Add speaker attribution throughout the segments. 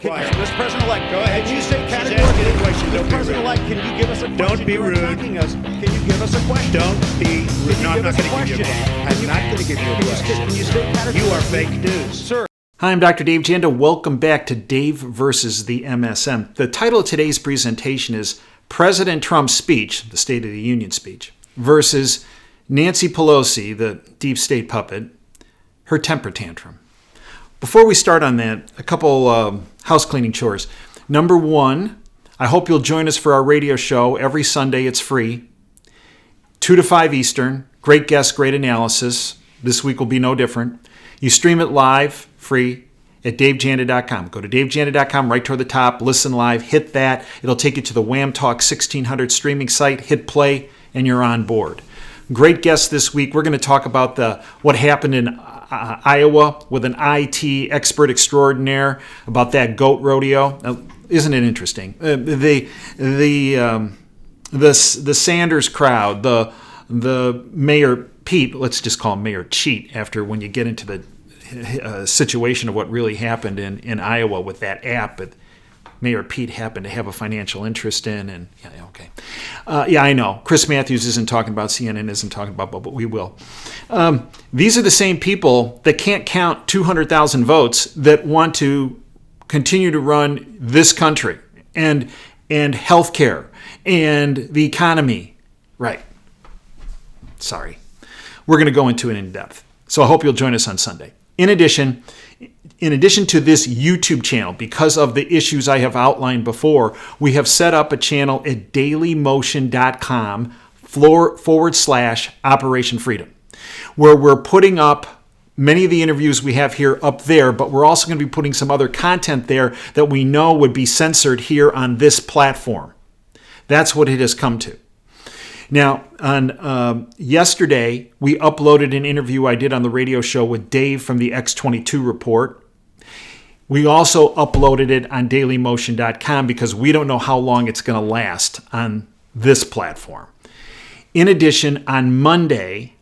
Speaker 1: Quiet.
Speaker 2: Mr. President-elect,
Speaker 1: Go ahead.
Speaker 2: Can you
Speaker 1: She's
Speaker 2: state
Speaker 1: asking
Speaker 2: categorically,
Speaker 1: a question. Don't
Speaker 2: Mr.
Speaker 1: be
Speaker 2: President-elect, can you give us a question?
Speaker 1: Don't be
Speaker 2: You're
Speaker 1: rude.
Speaker 2: attacking us. Can you give us a question?
Speaker 1: Don't be rude. No, I'm not going to give you a
Speaker 2: question.
Speaker 1: question. I'm not going to give you a question.
Speaker 2: Can you state categorically?
Speaker 1: You are fake news.
Speaker 2: Sir.
Speaker 3: Hi, I'm Dr. Dave Janda. Welcome back to Dave versus the MSM. The title of today's presentation is President Trump's speech, the State of the Union speech, versus Nancy Pelosi, the deep state puppet, her temper tantrum. Before we start on that, a couple house cleaning chores. Number one, I hope you'll join us for our radio show every Sunday. It's free, 2 to 5 Eastern. Great guests, great analysis. This week will be no different. You stream it live, free, at davejanda.com. Go to davejanda.com, right toward the top, listen live, hit that. It'll take you to the Wham Talk 1600 streaming site, hit play, and you're on board. Great guests this week. We're going to talk about what happened in Iowa with an IT expert extraordinaire about that goat rodeo. Isn't it interesting? The Sanders crowd, the Mayor Pete, let's just call him Mayor Cheat, after when you get into the situation of what really happened in Iowa with that app that Mayor Pete happened to have a financial interest in. And yeah, okay. I know. Chris Matthews isn't talking about, CNN isn't talking about, but we will. These are the same people that can't count 200,000 votes that want to continue to run this country and healthcare and the economy. Right. Sorry. We're going to go into it in depth. So I hope you'll join us on Sunday. In addition to this YouTube channel, because of the issues I have outlined before, we have set up a channel at dailymotion.com/Operation Freedom, where we're putting up many of the interviews we have here up there, but we're also going to be putting some other content there that we know would be censored here on this platform. That's what it has come to. Now, on yesterday, we uploaded an interview I did on the radio show with Dave from the X22 Report. We also uploaded it on dailymotion.com because we don't know how long it's going to last on this platform. In addition, on Monday,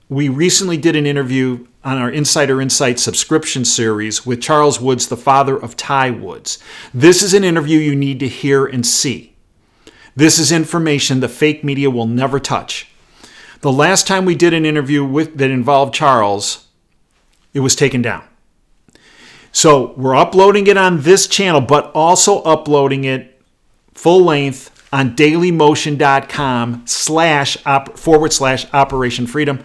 Speaker 3: we recently did an interview on our Insider Insight subscription series with Charles Woods, the father of Ty Woods. This is an interview you need to hear and see. This is information the fake media will never touch. The last time we did an interview that involved Charles, it was taken down. So we're uploading it on this channel, but also uploading it full length on dailymotion.com/Operation Freedom.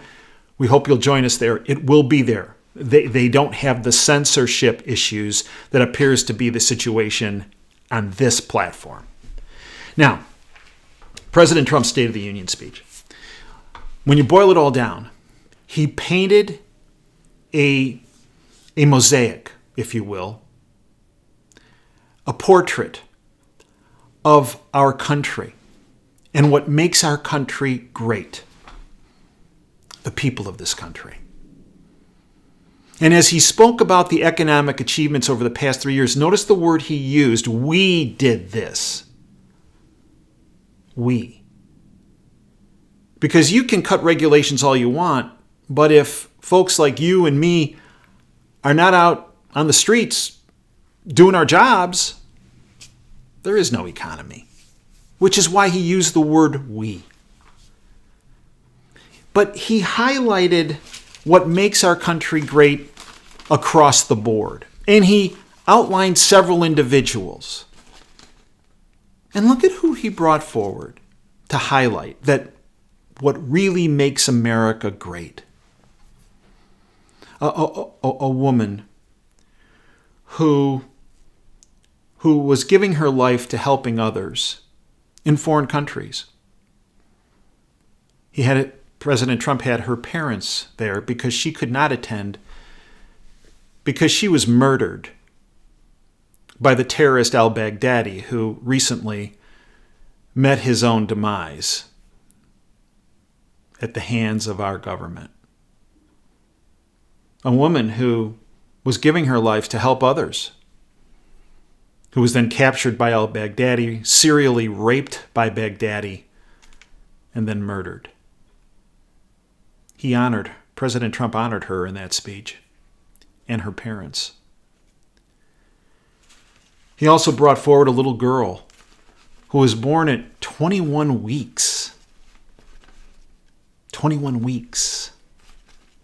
Speaker 3: We hope you'll join us there. It will be there. They don't have the censorship issues that appears to be the situation on this platform. Now, President Trump's State of the Union speech. When you boil it all down, he painted a mosaic, if you will, a portrait of our country and what makes our country great, the people of this country. And as he spoke about the economic achievements over the past 3 years, notice the word he used, we did this. We. Because you can cut regulations all you want, but if folks like you and me are not out on the streets doing our jobs, there is no economy, which is why he used the word we. But he highlighted what makes our country great across the board, and he outlined several individuals. And look at who he brought forward to highlight that what really makes America great. A woman who was giving her life to helping others in foreign countries. President Trump had her parents there because she could not attend because she was murdered by the terrorist al-Baghdadi, who recently met his own demise at the hands of our government. A woman who was giving her life to help others, who was then captured by al-Baghdadi, serially raped by Baghdadi, and then murdered. President Trump honored her in that speech, and her parents. He also brought forward a little girl who was born at 21 weeks. 21 weeks.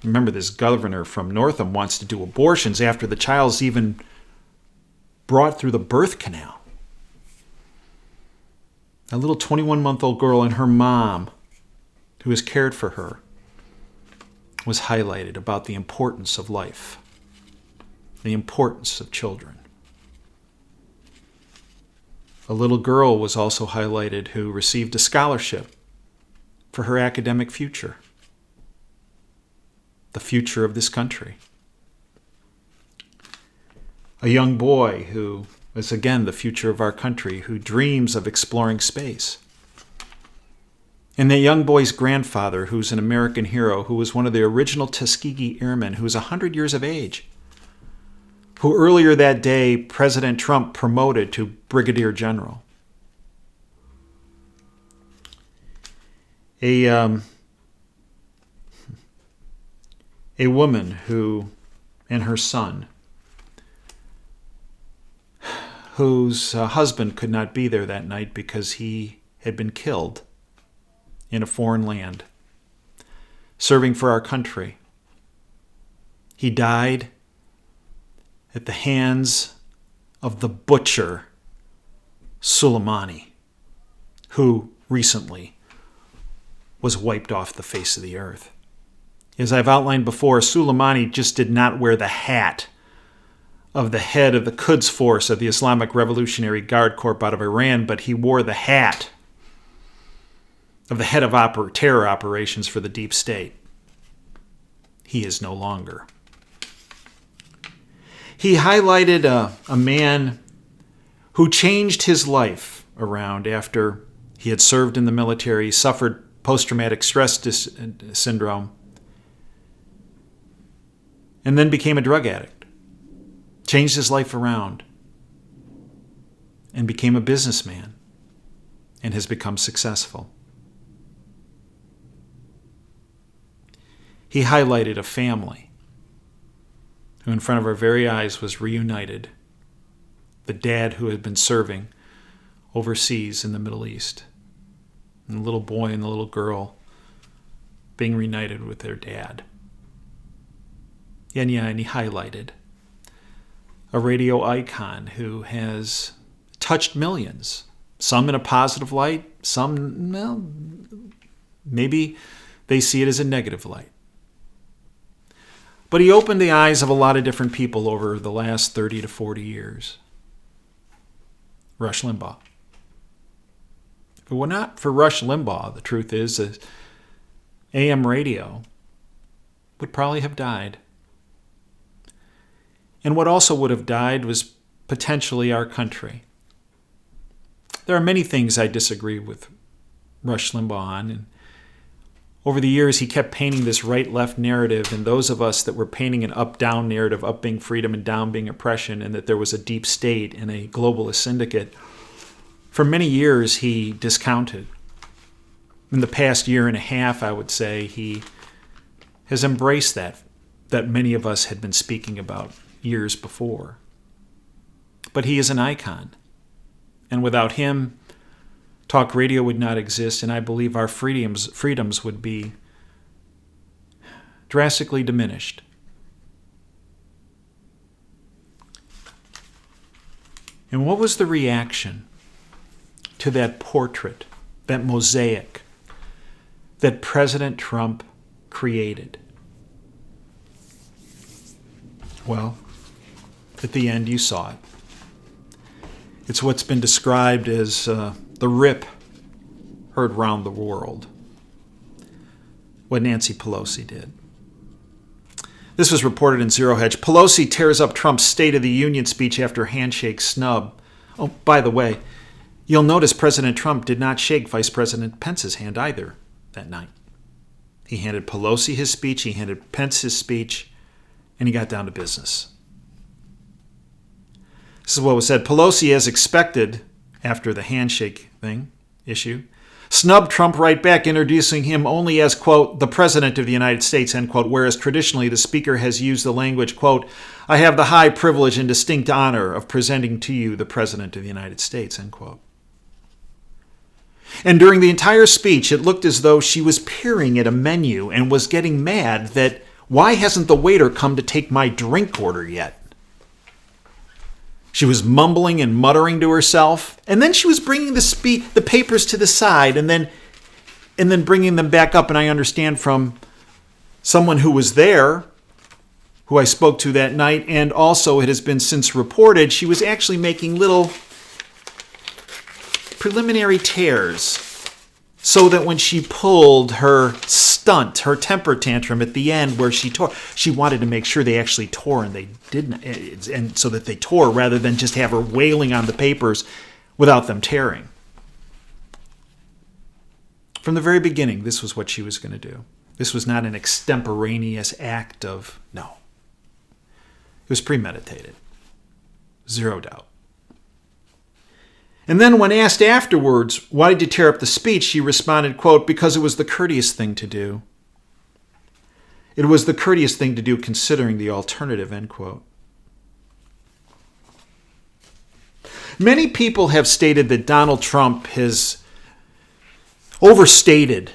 Speaker 3: Remember, this governor from Northam wants to do abortions after the child's even brought through the birth canal. A little 21-month-old girl and her mom, who has cared for her, was highlighted about the importance of life, the importance of children. A little girl was also highlighted who received a scholarship for her academic future, the future of this country. A young boy who is again the future of our country, who dreams of exploring space. And that young boy's grandfather, who's an American hero, who was one of the original Tuskegee Airmen, who was 100 years of age, who earlier that day President Trump promoted to Brigadier General. A woman who, and her son, whose husband could not be there that night because he had been killed in a foreign land, serving for our country. He died at the hands of the butcher, Soleimani, who recently was wiped off the face of the earth. As I've outlined before, Soleimani just did not wear the hat of the head of the Quds Force of the Islamic Revolutionary Guard Corps out of Iran, but he wore the hat of the head of terror operations for the deep state. He is no longer. He highlighted a man who changed his life around after he had served in the military, suffered post-traumatic stress syndrome, and then became a drug addict, changed his life around, and became a businessman, and has become successful. He highlighted a family who in front of our very eyes was reunited. The dad who had been serving overseas in the Middle East, and the little boy and the little girl being reunited with their dad. And he highlighted a radio icon who has touched millions, some in a positive light, some, well, maybe they see it as a negative light. But he opened the eyes of a lot of different people over the last 30 to 40 years. Rush Limbaugh. If it were not for Rush Limbaugh, the truth is that AM radio would probably have died. And what also would have died was potentially our country. There are many things I disagree with Rush Limbaugh on, and over the years, he kept painting this right-left narrative, and those of us that were painting an up-down narrative, up being freedom and down being oppression, and that there was a deep state and a globalist syndicate, for many years he discounted. In the past year and a half, I would say, he has embraced that many of us had been speaking about years before. But he is an icon, and without him, talk radio would not exist, and I believe our freedoms would be drastically diminished. And what was the reaction to that portrait, that mosaic that President Trump created? Well, at the end you saw it. It's what's been described as the rip heard round the world, what Nancy Pelosi did. This was reported in Zero Hedge. Pelosi tears up Trump's State of the Union speech after handshake snub. Oh, by the way, you'll notice President Trump did not shake Vice President Pence's hand either that night. He handed Pelosi his speech, he handed Pence his speech, and he got down to business. This is what was said. Pelosi, as expected, after the handshake issue, snubbed Trump right back, introducing him only as, quote, the President of the United States, end quote, whereas traditionally the Speaker has used the language, quote, I have the high privilege and distinct honor of presenting to you the President of the United States, end quote. And during the entire speech, it looked as though she was peering at a menu and was getting mad that why hasn't the waiter come to take my drink order yet? She was mumbling and muttering to herself, and then she was bringing the papers to the side and then bringing them back up. And I understand from someone who was there, who I spoke to that night, and also it has been since reported, she was actually making little preliminary tears so that when she pulled her stunt, her temper tantrum at the end where she tore, she wanted to make sure they actually tore, and they didn't, and so that they tore rather than just have her wailing on the papers without them tearing. From the very beginning, this was what she was going to do. This was not an extemporaneous act of, no. It was premeditated. Zero doubt. And then when asked afterwards, why did you tear up the speech, she responded, quote, because it was the courteous thing to do. It was the courteous thing to do considering the alternative, end quote. Many people have stated that Donald Trump has overstated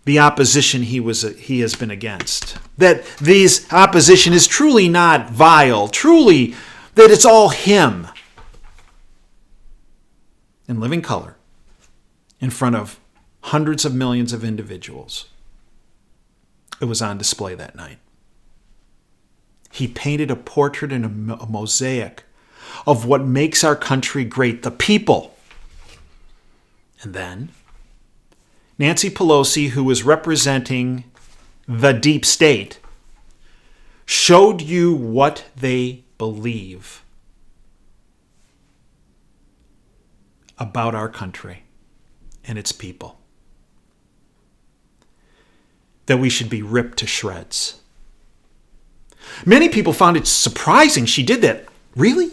Speaker 3: the opposition he has been against. That this opposition is truly not vile, truly that it's all him. In living color, in front of hundreds of millions of individuals. It was on display that night. He painted a portrait and a mosaic of what makes our country great, the people. And then Nancy Pelosi, who was representing the deep state, showed you what they believe about our country and its people. That we should be ripped to shreds. Many people found it surprising she did that. Really?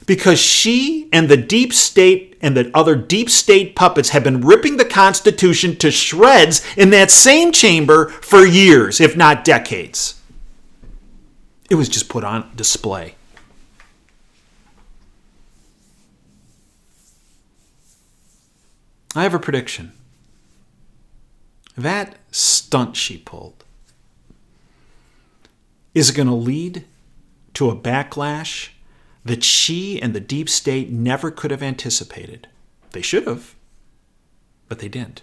Speaker 3: Because she and the deep state and the other deep state puppets have been ripping the Constitution to shreds in that same chamber for years, if not decades. It was just put on display. I have a prediction. That stunt she pulled is going to lead to a backlash that she and the deep state never could have anticipated. They should have, but they didn't.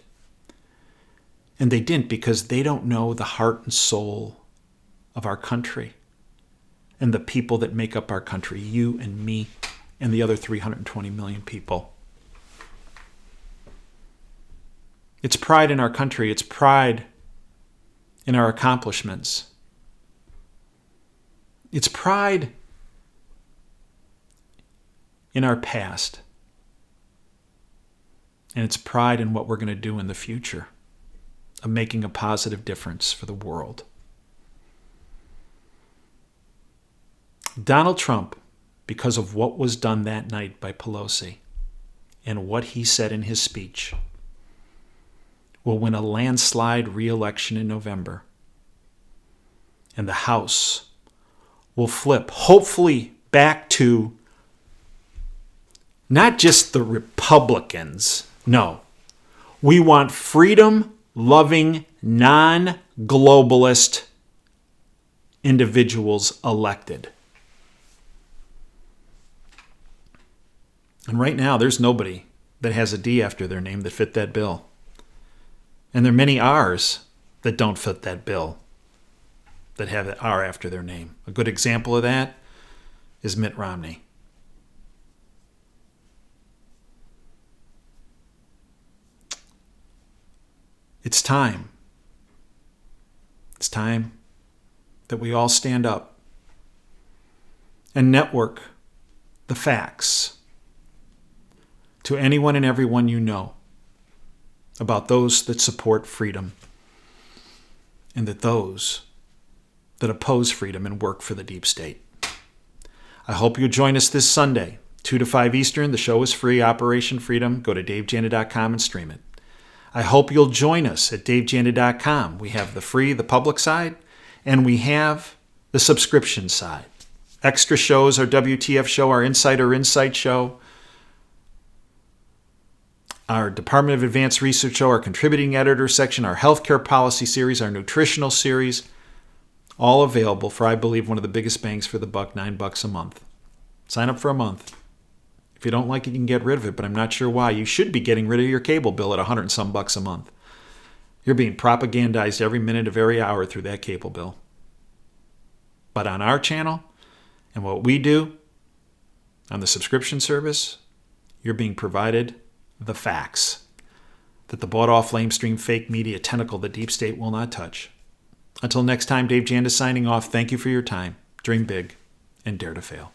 Speaker 3: And they didn't because they don't know the heart and soul of our country and the people that make up our country, you and me and the other 320 million people. It's pride in our country. It's pride in our accomplishments. It's pride in our past. And it's pride in what we're going to do in the future, of making a positive difference for the world. Donald Trump, because of what was done that night by Pelosi and what he said in his speech, will win a landslide re-election in November. And the House will flip, hopefully, back to not just the Republicans. No. We want freedom-loving, non-globalist individuals elected. And right now, there's nobody that has a D after their name that fit that bill. And there are many R's that don't fit that bill, that have an R after their name. A good example of that is Mitt Romney. It's time. It's time that we all stand up and network the facts to anyone and everyone you know about those that support freedom and that those that oppose freedom and work for the deep state. I hope you'll join us this Sunday, 2 to 5 Eastern. The show is free, Operation Freedom. Go to davejana.com and stream it. I hope you'll join us at davejanda.com. We have the free, the public side, and we have the subscription side. Extra shows, our WTF show, our Insider Insight show, our Department of Advanced Research show, our contributing editor section, our healthcare policy series, our nutritional series, all available for, I believe, one of the biggest bangs for the buck, $9 a month. Sign up for a month. If you don't like it, you can get rid of it, but I'm not sure why. You should be getting rid of your cable bill at $100 and some a month. You're being propagandized every minute of every hour through that cable bill. But on our channel and what we do on the subscription service, you're being provided the facts that the bought-off, lamestream, fake media tentacle the deep state will not touch. Until next time, Dave Janda signing off. Thank you for your time. Dream big and dare to fail.